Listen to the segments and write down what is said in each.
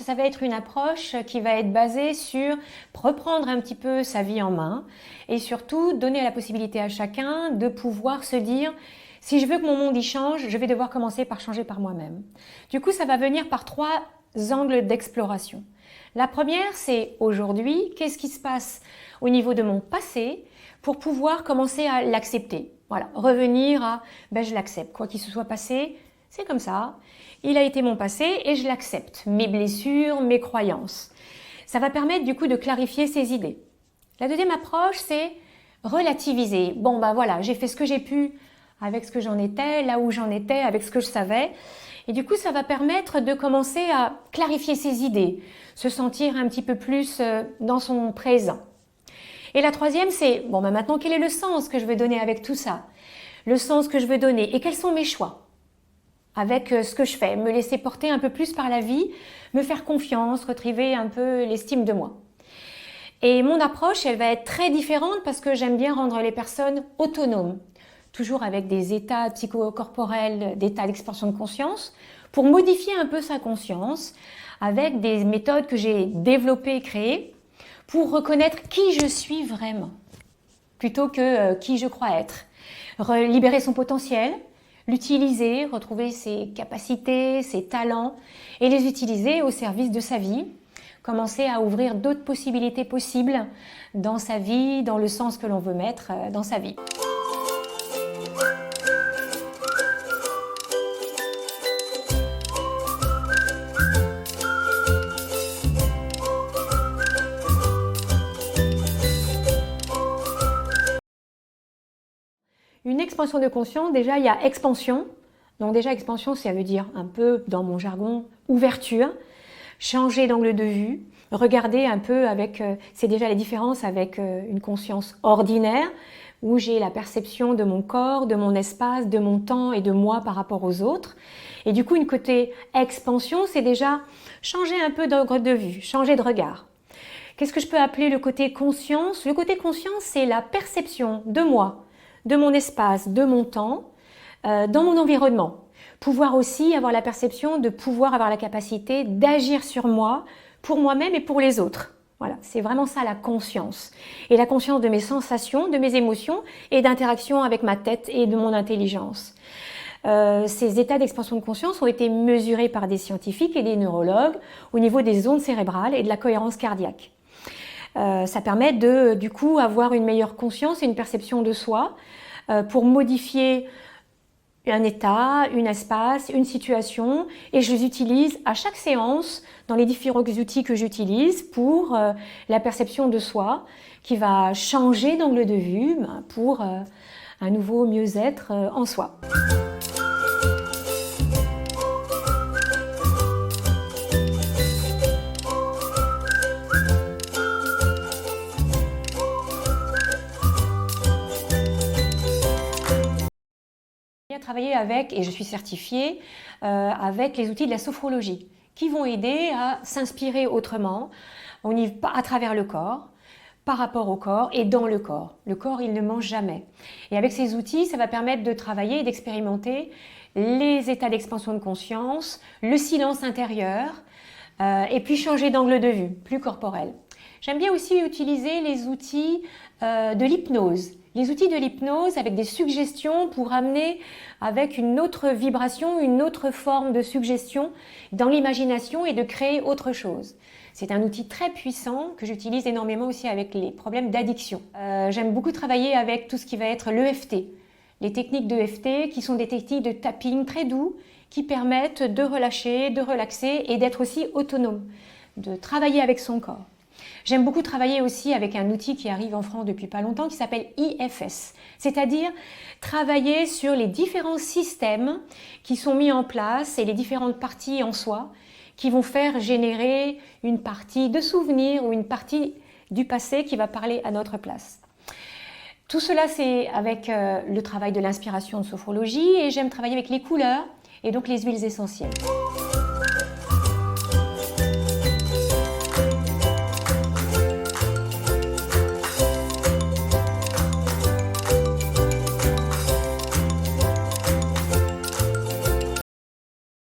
ça va être une approche qui va être basée sur reprendre un petit peu sa vie en main et surtout donner la possibilité à chacun de pouvoir se dire si je veux que mon monde y change, je vais devoir commencer par changer par moi-même. Du coup, ça va venir par 3 angles d'exploration. La première, c'est aujourd'hui, qu'est-ce qui se passe au niveau de mon passé pour pouvoir commencer à l'accepter. Voilà, revenir à je l'accepte, quoi qu'il se soit passé, c'est comme ça. Il a été mon passé et je l'accepte, mes blessures, mes croyances. Ça va permettre du coup de clarifier ses idées. La deuxième approche, c'est relativiser. Bon voilà, j'ai fait ce que j'ai pu avec ce que j'en étais, là où j'en étais, avec ce que je savais. Et du coup, ça va permettre de commencer à clarifier ses idées, se sentir un petit peu plus dans son présent. Et la troisième, c'est maintenant, quel est le sens que je veux donner avec tout ça? Le sens que je veux donner et quels sont mes choix avec ce que je fais, me laisser porter un peu plus par la vie, me faire confiance, retrouver un peu l'estime de moi. Et mon approche, elle va être très différente parce que j'aime bien rendre les personnes autonomes, toujours avec des états psychocorporels, des états d'expansion de conscience, pour modifier un peu sa conscience avec des méthodes que j'ai développées et créées pour reconnaître qui je suis vraiment, plutôt que qui je crois être. Libérer son potentiel, l'utiliser, retrouver ses capacités, ses talents et les utiliser au service de sa vie. Commencer à ouvrir d'autres possibilités possibles dans sa vie, dans le sens que l'on veut mettre dans sa vie. Une expansion de conscience, déjà il y a expansion. Donc déjà expansion, ça veut dire un peu, dans mon jargon, ouverture, changer d'angle de vue, regarder un peu avec, c'est déjà la différence avec une conscience ordinaire, où j'ai la perception de mon corps, de mon espace, de mon temps et de moi par rapport aux autres. Et du coup, une côté expansion, c'est déjà changer un peu d'angle de vue, changer de regard. Qu'est-ce que je peux appeler le côté conscience? Le côté conscience, c'est la perception de moi, de mon espace, de mon temps, dans mon environnement. Pouvoir aussi avoir la perception de pouvoir avoir la capacité d'agir sur moi, pour moi-même et pour les autres. Voilà, c'est vraiment ça la conscience. Et la conscience de mes sensations, de mes émotions et d'interaction avec ma tête et de mon intelligence. Ces états d'expansion de conscience ont été mesurés par des scientifiques et des neurologues au niveau des ondes cérébrales et de la cohérence cardiaque. Ça permet de, du coup, avoir une meilleure conscience et une perception de soi pour modifier un état, un espace, une situation, et je les utilise à chaque séance dans les différents outils que j'utilise pour la perception de soi qui va changer d'angle de vue pour un nouveau mieux-être en soi. J'ai travaillé avec, et je suis certifiée, avec les outils de la sophrologie qui vont aider à s'inspirer autrement à travers le corps, par rapport au corps et dans le corps. Le corps, il ne mange jamais. Et avec ces outils, ça va permettre de travailler et d'expérimenter les états d'expansion de conscience, le silence intérieur, et puis changer d'angle de vue, plus corporel. J'aime bien aussi utiliser les outils de l'hypnose. Les outils de l'hypnose avec des suggestions pour amener avec une autre vibration, une autre forme de suggestion dans l'imagination et de créer autre chose. C'est un outil très puissant que j'utilise énormément aussi avec les problèmes d'addiction. J'aime beaucoup travailler avec tout ce qui va être l'EFT. Les techniques d'EFT qui sont des techniques de tapping très doux qui permettent de relâcher, de relaxer et d'être aussi autonome, de travailler avec son corps. J'aime beaucoup travailler aussi avec un outil qui arrive en France depuis pas longtemps qui s'appelle IFS, c'est-à-dire travailler sur les différents systèmes qui sont mis en place et les différentes parties en soi qui vont faire générer une partie de souvenirs ou une partie du passé qui va parler à notre place. Tout cela, c'est avec le travail de l'inspiration de sophrologie et j'aime travailler avec les couleurs et donc les huiles essentielles.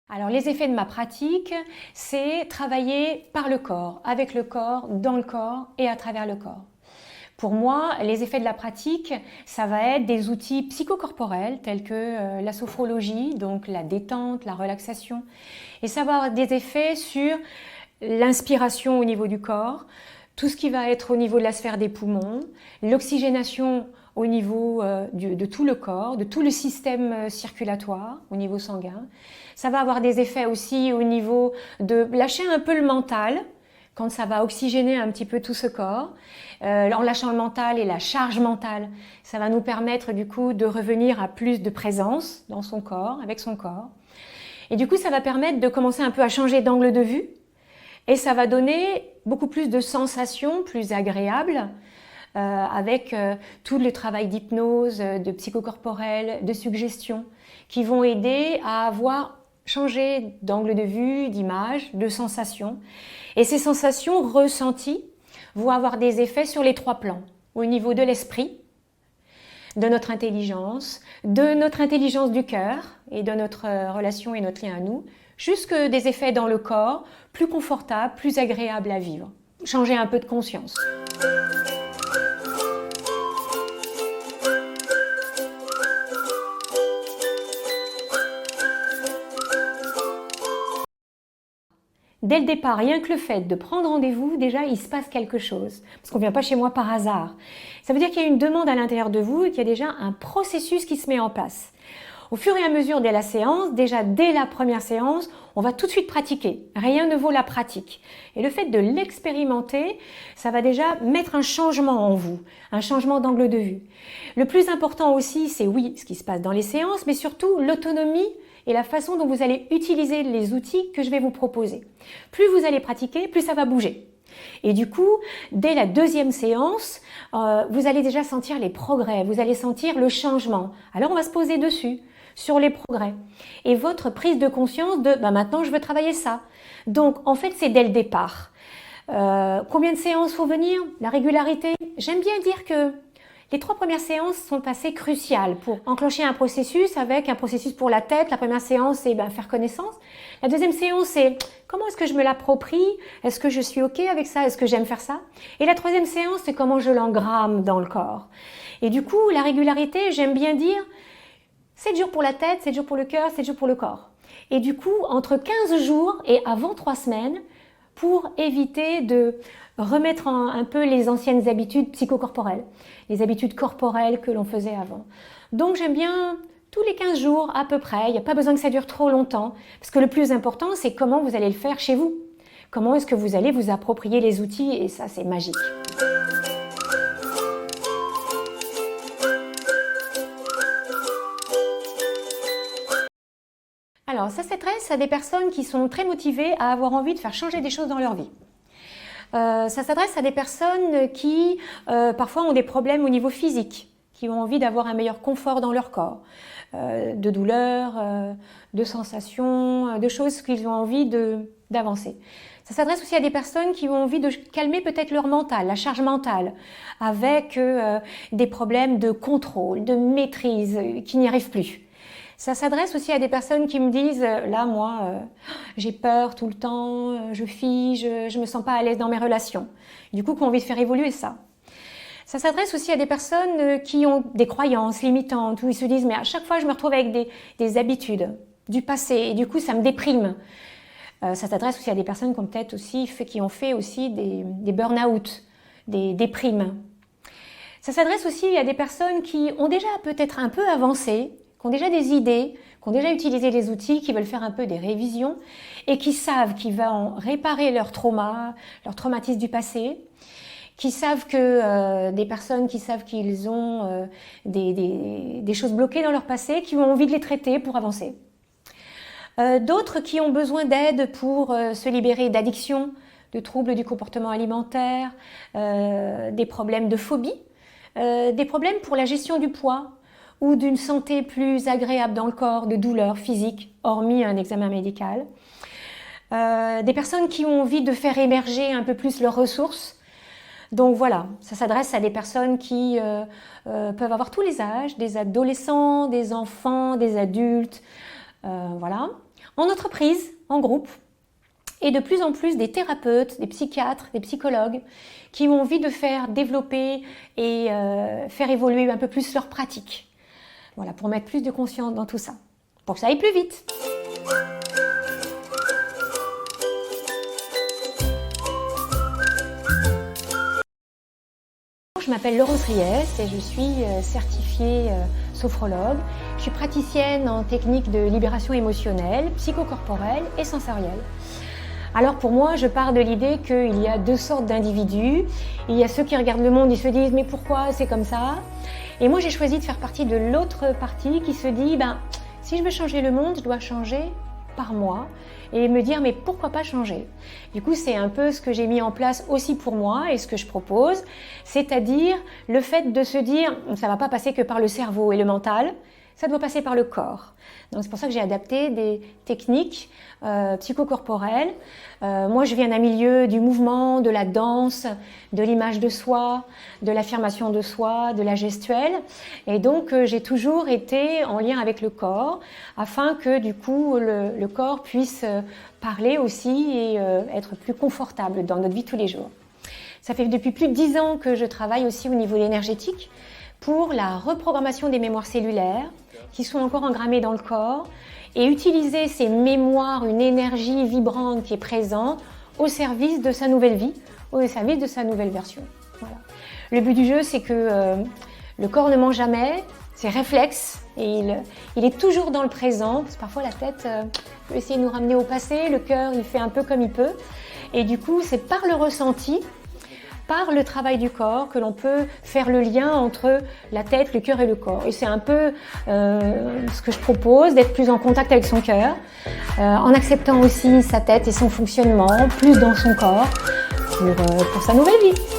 Alors les effets de ma pratique, c'est travailler par le corps, avec le corps, dans le corps et à travers le corps. Pour moi, les effets de la pratique, ça va être des outils psychocorporels tels que la sophrologie, donc la détente, la relaxation. Et ça va avoir des effets sur l'inspiration au niveau du corps, tout ce qui va être au niveau de la sphère des poumons, l'oxygénation au niveau de tout le corps, de tout le système circulatoire au niveau sanguin. Ça va avoir des effets aussi au niveau de lâcher un peu le mental, quand ça va oxygéner un petit peu tout ce corps. En lâchant le mental et la charge mentale, ça va nous permettre du coup de revenir à plus de présence dans son corps, avec son corps. Et du coup, ça va permettre de commencer un peu à changer d'angle de vue et ça va donner beaucoup plus de sensations plus agréables avec tout le travail d'hypnose, de psychocorporel, de suggestion qui vont aider à avoir changé d'angle de vue, d'image, de sensation. Et ces sensations ressenties vont avoir des effets sur les 3 plans, au niveau de l'esprit, de notre intelligence du cœur et de notre relation et notre lien à nous, jusque des effets dans le corps, plus confortables, plus agréables à vivre. Changer un peu de conscience. Dès le départ, rien que le fait de prendre rendez-vous, déjà, il se passe quelque chose. Parce qu'on ne vient pas chez moi par hasard. Ça veut dire qu'il y a une demande à l'intérieur de vous et qu'il y a déjà un processus qui se met en place. Au fur et à mesure de la séance, déjà dès la première séance, on va tout de suite pratiquer. Rien ne vaut la pratique. Et le fait de l'expérimenter, ça va déjà mettre un changement en vous, un changement d'angle de vue. Le plus important aussi, c'est oui, ce qui se passe dans les séances, mais surtout l'autonomie et la façon dont vous allez utiliser les outils que je vais vous proposer. Plus vous allez pratiquer, plus ça va bouger. Et du coup, dès la 2e séance, vous allez déjà sentir les progrès, vous allez sentir le changement. Alors on va se poser dessus, sur les progrès. Et votre prise de conscience de maintenant je veux travailler ça. Donc en fait c'est dès le départ. Combien de séances faut venir? La régularité. J'aime bien dire que les 3 premières séances sont assez cruciales pour enclencher un processus avec un processus pour la tête. La première séance, c'est faire connaissance. La 2e séance, c'est comment est-ce que je me l'approprie? Est-ce que je suis OK avec ça? Est-ce que j'aime faire ça? Et la 3e séance, c'est comment je l'engramme dans le corps. Et du coup, la régularité, j'aime bien dire 7 jours pour la tête, 7 jours pour le cœur, 7 jours pour le corps. Et du coup, entre 15 jours et avant 3 semaines, pour éviter de remettre un peu les anciennes habitudes psychocorporelles, les habitudes corporelles que l'on faisait avant. Donc j'aime bien tous les 15 jours à peu près, il n'y a pas besoin que ça dure trop longtemps, parce que le plus important c'est comment vous allez le faire chez vous. Comment est-ce que vous allez vous approprier les outils, et ça c'est magique. Alors ça s'adresse à des personnes qui sont très motivées à avoir envie de faire changer des choses dans leur vie. Ça s'adresse à des personnes qui parfois ont des problèmes au niveau physique, qui ont envie d'avoir un meilleur confort dans leur corps, de douleurs, de sensations, de choses qu'ils ont envie d'avancer. Ça s'adresse aussi à des personnes qui ont envie de calmer peut-être leur mental, la charge mentale, avec des problèmes de contrôle, de maîtrise, qui n'y arrivent plus. Ça s'adresse aussi à des personnes qui me disent, là moi, j'ai peur tout le temps, je fige, je me sens pas à l'aise dans mes relations. Du coup, qui ont envie de faire évoluer ça. Ça s'adresse aussi à des personnes qui ont des croyances limitantes, où ils se disent, mais à chaque fois, je me retrouve avec des habitudes du passé, et du coup, ça me déprime. Ça s'adresse aussi à des personnes qui ont peut-être aussi qui ont fait aussi des burn-out, des déprimes. Ça s'adresse aussi à des personnes qui ont déjà peut-être un peu avancé, qui ont déjà des idées, qui ont déjà utilisé les outils, qui veulent faire un peu des révisions et qui savent qu'ils vont réparer leur trauma, leur traumatisme du passé, qui savent que des personnes qui savent qu'ils ont des choses bloquées dans leur passé, qui ont envie de les traiter pour avancer. D'autres qui ont besoin d'aide pour se libérer d'addictions, de troubles du comportement alimentaire, des problèmes de phobie, des problèmes pour la gestion du poids, ou d'une santé plus agréable dans le corps, de douleurs physiques, hormis un examen médical. Des personnes qui ont envie de faire émerger un peu plus leurs ressources. Donc voilà, ça s'adresse à des personnes qui peuvent avoir tous les âges, des adolescents, des enfants, des adultes. Voilà. En entreprise, en groupe, et de plus en plus des thérapeutes, des psychiatres, des psychologues qui ont envie de faire développer et faire évoluer un peu plus leur pratique. Voilà, pour mettre plus de conscience dans tout ça, pour que ça aille plus vite. Je m'appelle Laurence Riès et je suis certifiée sophrologue. Je suis praticienne en technique de libération émotionnelle, psychocorporelle et sensorielle. Alors pour moi, je pars de l'idée qu'il y a deux sortes d'individus. Il y a ceux qui regardent le monde et se disent « mais pourquoi c'est comme ça ?» Et moi j'ai choisi de faire partie de l'autre partie qui se dit « si je veux changer le monde, je dois changer par moi » et me dire « mais pourquoi pas changer ?» Du coup, c'est un peu ce que j'ai mis en place aussi pour moi et ce que je propose, c'est-à-dire le fait de se dire « ça ne va pas passer que par le cerveau et le mental », ça doit passer par le corps. Donc c'est pour ça que j'ai adapté des techniques psychocorporelles. Moi, je viens d'un milieu du mouvement, de la danse, de l'image de soi, de l'affirmation de soi, de la gestuelle. Et donc, j'ai toujours été en lien avec le corps, afin que du coup, le corps puisse parler aussi et être plus confortable dans notre vie tous les jours. Ça fait depuis plus de 10 ans que je travaille aussi au niveau énergétique pour la reprogrammation des mémoires cellulaires qui sont encore engrammées dans le corps et utiliser ces mémoires, une énergie vibrante qui est présente au service de sa nouvelle vie, au service de sa nouvelle version. Voilà. Le but du jeu, c'est que le corps ne ment jamais, c'est réflexe et il est toujours dans le présent, parce que parfois la tête peut essayer de nous ramener au passé, le cœur il fait un peu comme il peut et du coup c'est par le ressenti, par le travail du corps que l'on peut faire le lien entre la tête, le cœur et le corps. Et c'est un peu ce que je propose, d'être plus en contact avec son cœur, en acceptant aussi sa tête et son fonctionnement, plus dans son corps, pour sa nouvelle vie.